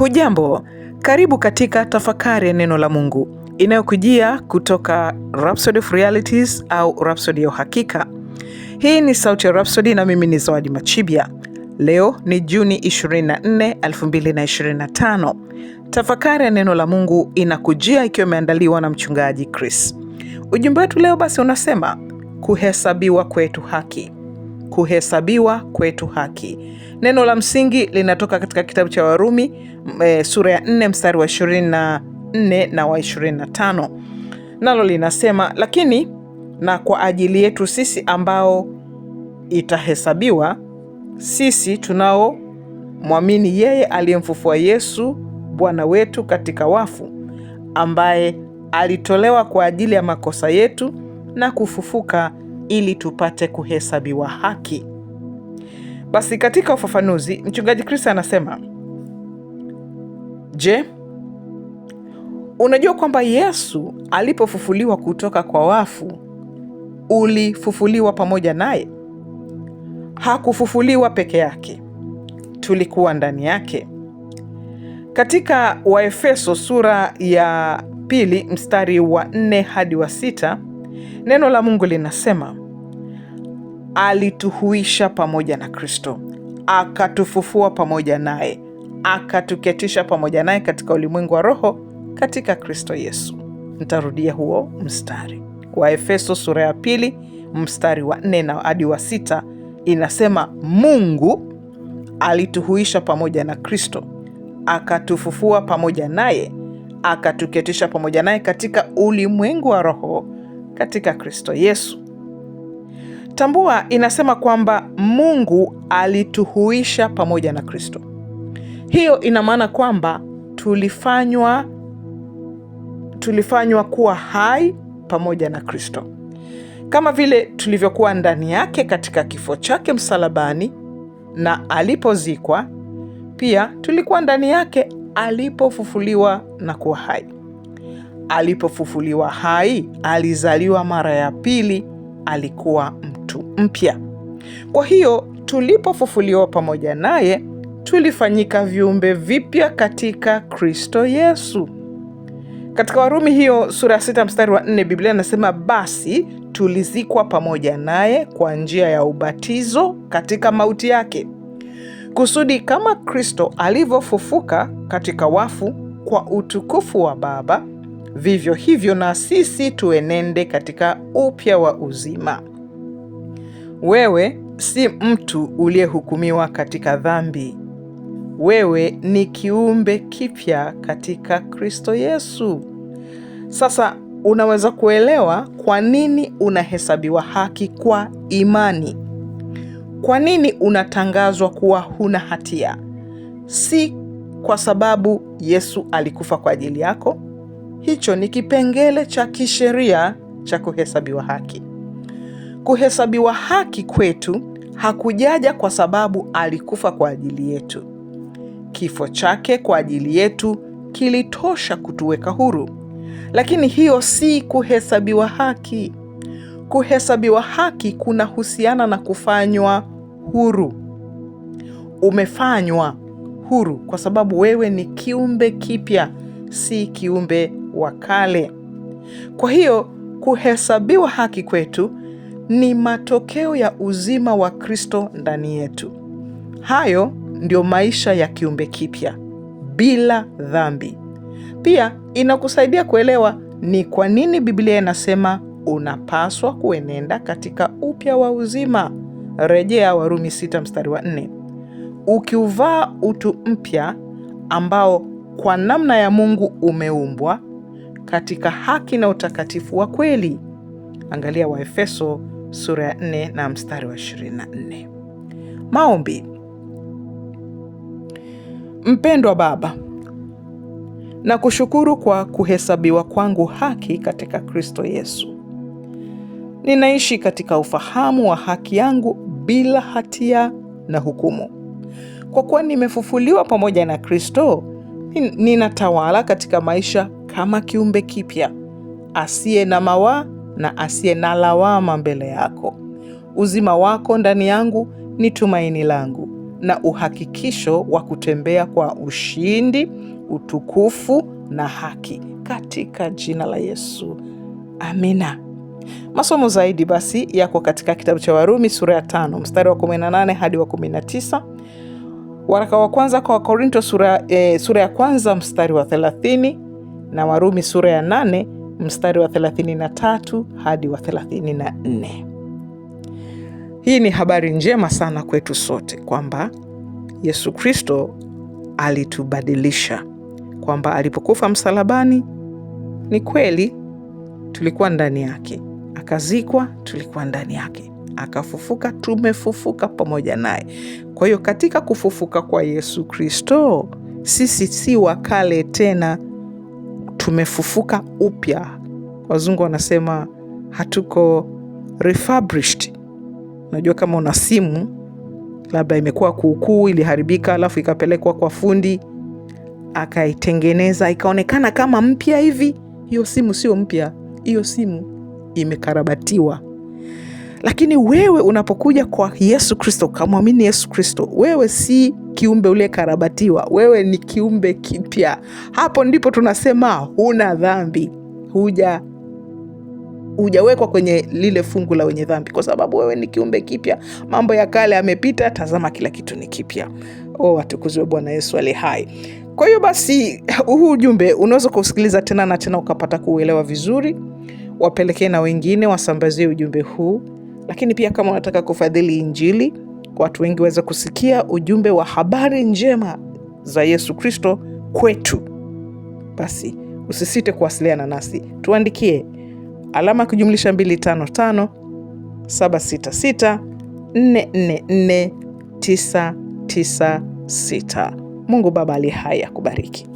Hujambo, karibu katika tafakari ya neno la Mungu inayokujia kutoka Rhapsody of Realities au Rhapsody ya Uhakika. Hii ni sauti ya Rhapsody na mimi ni Zawadi Machibia. Leo ni Juni 24, 2025. Tafakari ya neno la Mungu inakujia ikiwa imeandaliwa na mchungaji Chris. Ujumbe wetu leo basi unasema kuhesabiwa kwetu haki. Kuhesabiwa kwetu haki. Neno la msingi linatoka katika kitabu cha Warumi sura ya 4 mstari wa 24 na wa 25. Nalo linasema, lakini na kwa ajili yetu sisi ambao itahesabiwa, sisi tunao mwamini yeye aliyemfufua Yesu Bwana wetu katika wafu, ambaye alitolewa kwa ajili ya makosa yetu na kufufuka ili tupate kuhesabiwa haki. Basi katika ufafanuzi, mchungaji Chris anasema, je, unajua kwamba Yesu alipofufuliwa kutoka kwa wafu, ulifufuliwa pamoja naye? Hakufufuliwa peke yake, tulikuwa ndani yake. Katika Waefeso sura ya 2 mstari wa 4 hadi wa 6, neno la Mungu linasema, alituhuisha pamoja na Kristo, akatufufua pamoja naye, akatuketisha pamoja naye katika ulimwengu wa roho katika Kristo Yesu. Nitarudia huo mstari. Waefeso sura ya 2 mstari wa 4 na hadi wa 6 inasema, Mungu alituhuisha pamoja na Kristo, akatufufua pamoja naye, akatuketisha pamoja naye katika ulimwengu wa roho katika Kristo Yesu. Tambua, inasema kwamba Mungu alituhuisha pamoja na Kristo. Hiyo ina maana kwamba tulifanywa kuwa hai pamoja na Kristo. Kama vile tulivyokuwa ndani yake katika kifo chake msalabani na alipozikwa, pia tulikuwa ndani yake alipofufuliwa na kuwa hai. Alipofufuliwa hai, alizaliwa mara ya pili, alikuwa mtu mpya. Kwa hiyo tulipofufuliwa pamoja naye, tulifanyika viumbe vipya katika Kristo Yesu. Katika Warumi hiyo sura ya 6 mstari wa 4, Biblia inasema, basi tulizikwa pamoja naye kwa njia ya ubatizo katika mauti yake, kusudi kama Kristo alivyofufuka katika wafu kwa utukufu wa Baba, vivyo hivyo na sisi tuenende katika upya wa uzima. Wewe si mtu uliyehukumiwa katika dhambi. Wewe ni kiumbe kipya katika Kristo Yesu. Sasa unaweza kuelewa kwa nini unahesabiwa haki kwa imani. Kwa nini unatangazwa kuwa huna hatia? Si kwa sababu Yesu alikufa kwa ajili yako. Hicho ni kipengele cha kisheria cha kuhesabiwa haki. Kuhesabiwa haki kwetu hakujaja kwa sababu alikufa kwa ajili yetu. Kifo chake kwa ajili yetu kilitosha kutuweka huru. Lakini hiyo si kuhesabiwa haki. Kuhesabiwa haki kunahusiana na kufanywa huru. Umefanywa huru kwa sababu wewe ni kiumbe kipya, si kiumbe wa kale. Kwa hiyo kuhesabiwa haki kwetu ni matokeo ya uzima wa Kristo ndani yetu. Hayo ndio maisha ya kiumbe kipya bila dhambi. Pia inakusaidia kuelewa ni kwa nini Biblia inasema unapaswa kuenenda katika upya wa uzima. Rejea Warumi 6 mstari wa 4. Ukiuvaa utu mpya ambao kwa namna ya Mungu umeumbwa katika haki na utakatifu wa kweli. Angalia Waefeso sura ya 4 na mstari wa 24. Maombi. Mpendwa Baba, na kushukuru kwa kuhesabiwa kwangu haki katika Kristo Yesu. Ninaishi katika ufahamu wa haki yangu bila hatia na hukumu. Kwa kuwa nimefufuliwa pamoja na Kristo, ninatawala katika maisha kama kiumbe kipya, asiye na mawaa na asiye na lawama mbele yako. Uzima wako ndani yangu ni tumaini langu, na uhakikisho wa kutembea kwa ushindi, utukufu na haki katika jina la Yesu. Amina. Masomo zaidi basi yako katika kitabu cha Warumi sura ya 5 mstari wa 18 hadi wa 19. Waraka wa kwanza kwa Wakorinto sura ya kwanza mstari wa 30 na Warumi sura ya 8 mstari wa 33 hadi wa 34. Hii ni habari njema sana kwetu sote kwamba Yesu Kristo alitubadilisha, kwamba alipokufa msalabani ni kweli tulikuwa ndani yake, akazikwa tulikuwa ndani yake, akafufuka tumefufuka pamoja naye. Kwa hiyo katika kufufuka kwa Yesu Kristo sisi si wakale tena, tumefufuka upya. Wazungu wanasema hatuko refurbished. Unajua kama una simu labda imekuwa kuukuu, iliharibika, alafu ikapelekwa kwa fundi akaitengeneza ikaonekana kama mpya hivi, hiyo simu sio mpya, hiyo simu imekarabatiwa. Lakini wewe unapokuja kwa Yesu Kristo, kamwamini Yesu Kristo, wewe si kiumbe ule karabatiwa, wewe ni kiumbe kipya. Hapo ndipo tunasema huna dhambi, hujawekwa kwenye lile fungu la wenye dhambi, kwa sababu wewe ni kiumbe kipya. Mambo ya kale yamepita, tazama kila kitu ni kipya. Atukuzwe Bwana Yesu ali hai. Kwa hiyo basi huu ujumbe unaweza kusikiliza tena na tena ukapata kuuelewa vizuri. Wapelekee na wengine, wasambazie ujumbe huu. Lakini pia kama unataka kufadhili Injili, watu wengi waweza kusikia ujumbe wa habari njema za Yesu Kristo kwetu, basi usisite kuwasiliana nasi. Tuandikie alama kujumlisha 255 766 444 996. Mungu Baba ali hai akubariki.